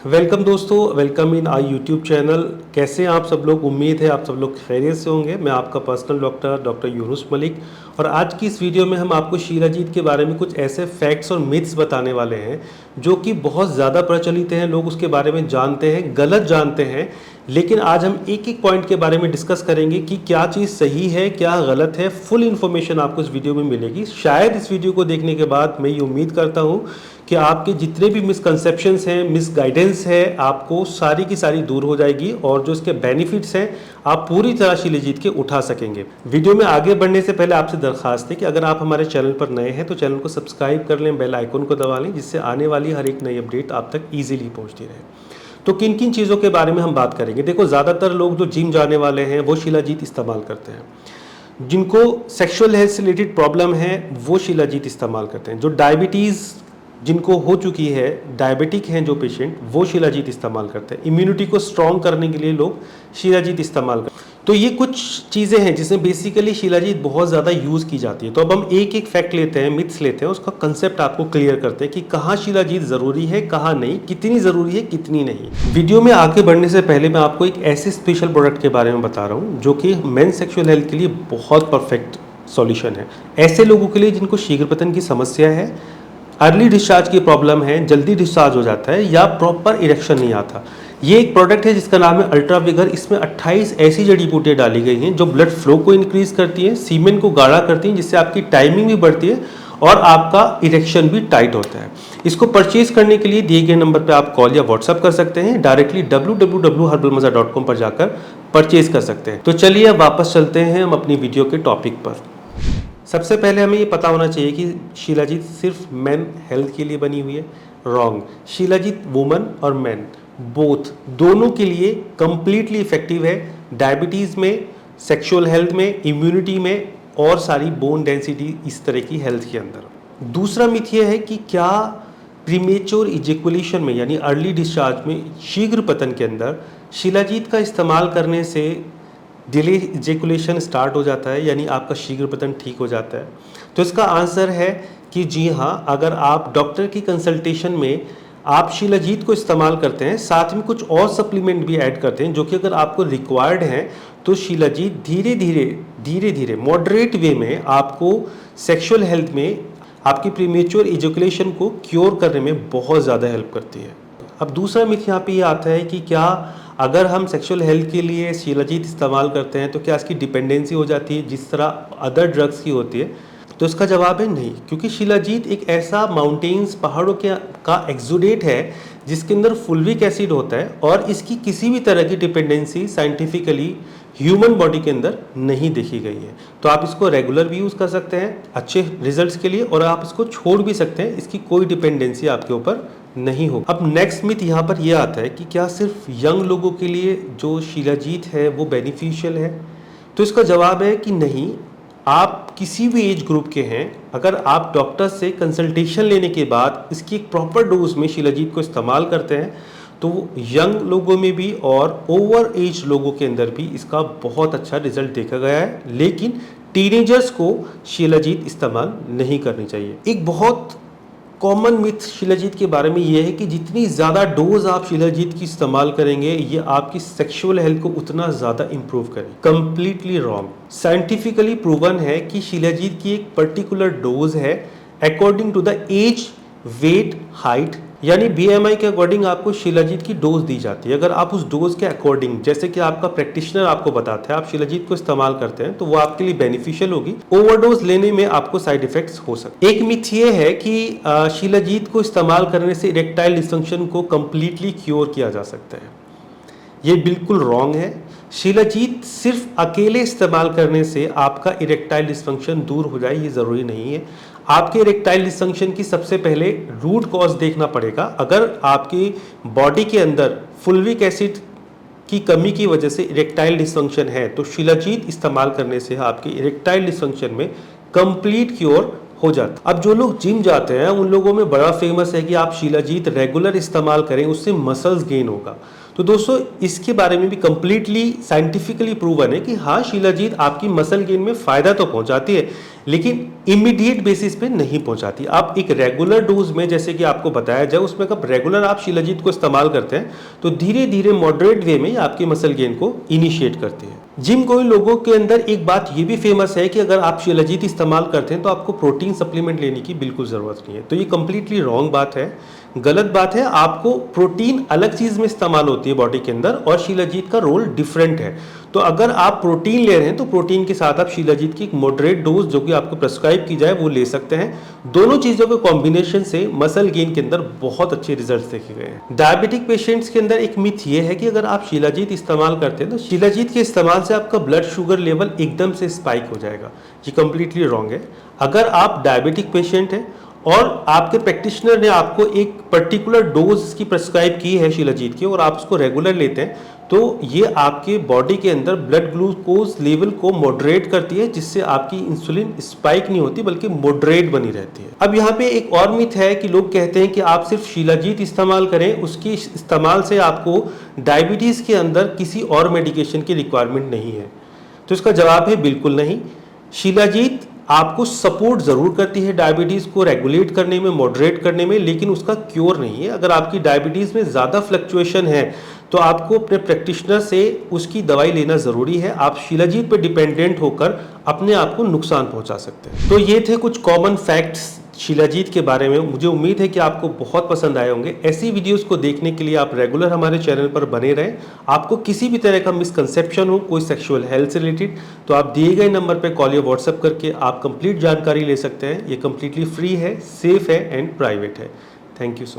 Welcome दोस्तों, welcome in I YouTube channel. कैसे हैं आप सब लोग? उम्मीद है आप सब लोग खैरियत से होंगे। मैं आपका पर्सनल डॉक्टर यूनुस मलिक, और आज की इस वीडियो में हम आपको शिलाजीत के बारे में कुछ ऐसे फैक्ट्स और मिथ्स बताने वाले हैं जो कि बहुत ज़्यादा प्रचलित हैं। लोग उसके बारे में जानते हैं, गलत जानते हैं। लेकिन आज हम एक एक पॉइंट के बारे में डिस्कस करेंगे कि क्या चीज़ सही है, क्या गलत है। फुल इन्फॉर्मेशन आपको इस वीडियो में मिलेगी। शायद इस वीडियो को देखने के बाद मैं ये उम्मीद करता हूँ कि आपके जितने भी मिसकंसेप्शंस हैं, मिसगाइडेंस है, आपको सारी की सारी दूर हो जाएगी, और जो इसके बेनिफिट्स हैं आप पूरी तरह शिलाजीत के उठा सकेंगे। वीडियो में आगे बढ़ने से पहले आपसे दरखास्त है कि अगर आप हमारे चैनल पर नए हैं तो चैनल को सब्सक्राइब कर लें, बेल आइकन को दबा लें, जिससे आने वाली हर एक नई अपडेट आप तक ईजिली पहुँचती रहे। तो किन किन चीज़ों के बारे में हम बात करेंगे। देखो, ज़्यादातर लोग जो जिम जाने वाले हैं वो शिलाजीत इस्तेमाल करते हैं। जिनको सेक्सुअल हेल्थ से रिलेटेड प्रॉब्लम है वो शिलाजीत इस्तेमाल करते हैं। जो डायबिटीज़ जिनको हो चुकी है, डायबिटिक हैं जो पेशेंट, वो शिलाजीत इस्तेमाल करते हैं। इम्यूनिटी को स्ट्रॉन्ग करने के लिए लोग शिलाजीत इस्तेमाल करते हैं। तो ये कुछ चीज़ें हैं जिसमें बेसिकली शिलाजीत बहुत ज़्यादा यूज़ की जाती है। तो अब हम एक एक फैक्ट लेते हैं, मिथ्स लेते हैं, उसका कंसेप्ट आपको क्लियर करते हैं कि कहाँ शिलाजीत ज़रूरी है, कहाँ नहीं, कितनी ज़रूरी है, कितनी नहीं। वीडियो में आगे बढ़ने से पहले मैं आपको एक ऐसे स्पेशल प्रोडक्ट के बारे में बता रहा हूँ जो कि मेन सेक्सुअल हेल्थ के लिए बहुत परफेक्ट सॉल्यूशन है। ऐसे लोगों के लिए जिनको शीघ्रपतन की समस्या है, अर्ली डिस्चार्ज की प्रॉब्लम है, जल्दी डिस्चार्ज हो जाता है, या प्रॉपर इरेक्शन नहीं आता। ये एक प्रोडक्ट है जिसका नाम है अल्ट्रा विगर। इसमें 28 ऐसी जड़ी बूटियाँ डाली गई हैं जो ब्लड फ्लो को इंक्रीज करती हैं, सीमेन को गाढ़ा करती हैं, जिससे आपकी टाइमिंग भी बढ़ती है और आपका इरेक्शन भी टाइट होता है। इसको परचेज करने के लिए दिए गए नंबर पर आप कॉल या व्हाट्सअप कर सकते हैं। डायरेक्टली www.herbalmaza.com पर जाकर परचेज कर सकते हैं। तो चलिए अब वापस चलते हैं हम अपनी वीडियो के टॉपिक पर। सबसे पहले हमें ये पता होना चाहिए कि शिलाजीत सिर्फ मेन हेल्थ के लिए बनी हुई है। रॉन्ग। शिलाजीत वुमन और मेन बोथ, दोनों के लिए कंप्लीटली इफेक्टिव है। डायबिटीज़ में, सेक्सुअल हेल्थ में, इम्यूनिटी में, और सारी बोन डेंसिटी इस तरह की हेल्थ के अंदर। दूसरा मिथ ये है कि क्या प्रीमेच्योर इजेकुलेशन में, यानी अर्ली डिस्चार्ज में, शीघ्र पतन के अंदर शिलाजीत का इस्तेमाल करने से डिले इजेकुलेशन स्टार्ट हो जाता है, यानी आपका शीघ्र पतन ठीक हो जाता है। तो इसका आंसर है कि जी हाँ, अगर आप डॉक्टर की कंसल्टेशन में आप शिलाजीत को इस्तेमाल करते हैं, साथ में कुछ और सप्लीमेंट भी ऐड करते हैं जो कि अगर आपको रिक्वायर्ड है, तो शिलाजीत धीरे धीरे मॉडरेट वे में आपको सेक्सुअल हेल्थ में आपकी प्रीमेच्योर इजेकुलेशन को क्योर करने में बहुत ज़्यादा हेल्प करती है। अब दूसरा मिथ यहाँ पे ये आता है कि क्या अगर हम सेक्सुअल हेल्थ के लिए शिलाजीत इस्तेमाल करते हैं तो क्या इसकी डिपेंडेंसी हो जाती है जिस तरह अदर ड्रग्स की होती है? तो इसका जवाब है नहीं, क्योंकि शिलाजीत एक ऐसा माउंटेन्स, पहाड़ों का एक्सुडेट है जिसके अंदर फुल्विक एसिड होता है, और इसकी किसी भी तरह की डिपेंडेंसी साइंटिफिकली ह्यूमन बॉडी के अंदर नहीं देखी गई है। तो आप इसको रेगुलर भी यूज़ कर सकते हैं अच्छे रिजल्ट्स के लिए, और आप इसको छोड़ भी सकते हैं, इसकी कोई डिपेंडेंसी आपके ऊपर नहीं हो। अब नेक्स्ट मिथ यहाँ पर यह आता है कि क्या सिर्फ यंग लोगों के लिए जो शिलाजीत है वो बेनिफिशियल है? तो इसका जवाब है कि नहीं। आप किसी भी एज ग्रुप के हैं, अगर आप डॉक्टर से कंसल्टेशन लेने के बाद इसकी एक प्रॉपर डोज में शिलाजीत को इस्तेमाल करते हैं, तो यंग लोगों में भी और ओवर एज लोगों के अंदर भी इसका बहुत अच्छा रिजल्ट देखा गया है। लेकिन टीनेजर्स को शिलाजीत इस्तेमाल नहीं करनी चाहिए। एक बहुत कॉमन मिथ शिलाजीत के बारे में यह है कि जितनी ज़्यादा डोज आप शिलाजीत की इस्तेमाल करेंगे, ये आपकी सेक्सुअल हेल्थ को उतना ज़्यादा इंप्रूव करे। Completely wrong. साइंटिफिकली प्रूवन है कि शिलाजीत की एक पर्टिकुलर डोज है according to the age, weight, height, यानी BMI के अकॉर्डिंग आपको शिलाजीत की डोज दी जाती है। अगर आप उस डोज के अकॉर्डिंग, जैसे कि आपका प्रैक्टिशनर आपको बताता है, आप शिलाजीत को इस्तेमाल करते हैं, तो वो आपके लिए बेनिफिशियल होगी। ओवरडोज लेने में आपको साइड इफेक्ट्स हो सकते हैं। एक मिथ ये है कि शिलाजीत को इस्तेमाल करने से इरेक्टाइल डिसफंक्शन को कंप्लीटली क्योर किया जा सकता है। ये बिल्कुल रॉन्ग है। शिलाजीत सिर्फ अकेले इस्तेमाल करने से आपका इरेक्टाइल डिसफंक्शन दूर हो जाए, ये ज़रूरी नहीं है। आपके इरेक्टाइल डिसफंक्शन की सबसे पहले रूट कॉज देखना पड़ेगा। अगर आपकी बॉडी के अंदर फुल्विक एसिड की कमी की वजह से इरेक्टाइल डिसफंक्शन है, तो शिलाजीत इस्तेमाल करने से आपके इरेक्टाइल डिसफंक्शन में कंप्लीट क्योर हो जाता। अब जो लोग जिम जाते हैं उन लोगों में बड़ा फेमस है कि आप शिलाजीत रेगुलर इस्तेमाल करें, उससे मसल्स गेन होगा। तो दोस्तों, इसके बारे में भी कंप्लीटली साइंटिफिकली प्रूवन है कि हाँ, शिलाजीत आपकी मसल गेन में फ़ायदा तो पहुंचाती है, लेकिन इमीडिएट बेसिस पे नहीं पहुंचाती। आप एक रेगुलर डोज में, जैसे कि आपको बताया जाए, उसमें कब रेगुलर आप शिलाजीत को इस्तेमाल करते हैं तो धीरे धीरे मॉडरेट वे में आपके मसल गेन को इनिशिएट करते हैं। जिम गोइंग लोगों के अंदर एक बात ये भी फेमस है कि अगर आप शिलाजीत इस्तेमाल करते हैं तो आपको प्रोटीन सप्लीमेंट लेने की बिल्कुल ज़रूरत नहीं है। तो ये कंप्लीटली रॉन्ग बात है, गलत बात है। आपको प्रोटीन अलग चीज़ में इस्तेमाल होती है बॉडी के अंदर और शिलाजीत का रोल डिफरेंट है। तो अगर आप प्रोटीन ले रहे हैं तो प्रोटीन के साथ आप शिलाजीत की एक मॉडरेट डोज जो कि आपको प्रेस्क्राइब की जाए वो ले सकते हैं। दोनों चीज़ों के कॉम्बिनेशन से मसल गेन के अंदर बहुत अच्छे रिजल्ट्स देखे गए हैं। डायबिटिक पेशेंट्स के अंदर एक मिथ ये है कि अगर आप शिलाजीत इस्तेमाल करते हैं तो शिलाजीत के इस्तेमाल से आपका ब्लड शुगर लेवल एकदम से स्पाइक हो जाएगा। ये कंप्लीटली रॉन्ग है। अगर आप डायबिटिक पेशेंट हैं और आपके प्रैक्टिशनर ने आपको एक पर्टिकुलर डोज की प्रेस्क्राइब की है शिलाजीत की और आप उसको रेगुलर लेते हैं तो ये आपके बॉडी के अंदर ब्लड ग्लूकोज लेवल को मॉडरेट करती है, जिससे आपकी इंसुलिन स्पाइक नहीं होती बल्कि मॉडरेट बनी रहती है। अब यहाँ पे एक और मिथ है कि लोग कहते हैं कि आप सिर्फ शिलाजीत इस्तेमाल करें, उसकी इस्तेमाल से आपको डायबिटीज़ के अंदर किसी और मेडिकेशन की रिक्वायरमेंट नहीं है। तो इसका जवाब है बिल्कुल नहीं। शिलाजीत आपको सपोर्ट ज़रूर करती है डायबिटीज़ को रेगुलेट करने में, मॉडरेट करने में, लेकिन उसका क्योर नहीं है। अगर आपकी डायबिटीज़ में ज़्यादा फ्लक्चुएशन है तो आपको अपने प्रैक्टिशनर से उसकी दवाई लेना ज़रूरी है। आप शिलाजीत पर डिपेंडेंट होकर अपने आप को नुकसान पहुंचा सकते हैं। तो ये थे कुछ कॉमन फैक्ट्स शिलाजीत के बारे में। मुझे उम्मीद है कि आपको बहुत पसंद आए होंगे। ऐसी वीडियोस को देखने के लिए आप रेगुलर हमारे चैनल पर बने रहें। आपको किसी भी तरह का मिसकंसेप्शन हो कोई सेक्सुअल हेल्थ से रिलेटेड तो आप दिए गए नंबर पर कॉल या व्हाट्सएप करके आप कंप्लीट जानकारी ले सकते हैं। ये कंप्लीटली फ्री है, सेफ है एंड प्राइवेट है। Thank you so much.